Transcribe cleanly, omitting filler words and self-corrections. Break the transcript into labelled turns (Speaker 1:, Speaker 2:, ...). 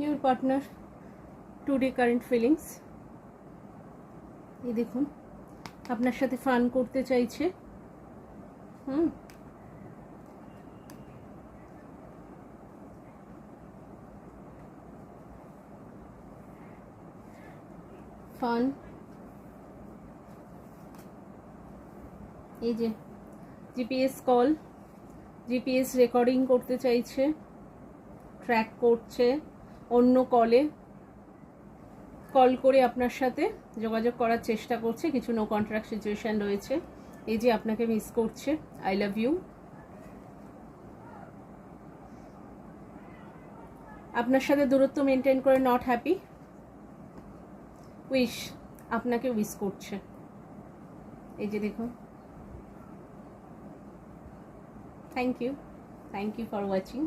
Speaker 1: Your partner today current feelings, এই দেখুন আপনার সাথে ফান করতে চাইছে। ফান, এই যে জিপিএস কল, জিপিএস রেকর্ডিং করতে চাইছে, ট্র্যাক করছে, অন্য কলে কল করে আপনার সাথে যোগাযোগ করার চেষ্টা করছে, কিছু নো কন্ট্রাক্ট সিচুয়েশন রয়েছে। এই যে আপনাকে মিস করছে, আই লাভ ইউ। আপনার সাথে দূরত্ব মেনটেন করে নট হ্যাপি, উইশ, আপনাকে উইশ করছে। এই যে দেখুন, থ্যাংক ইউ ফর ওয়াচিং।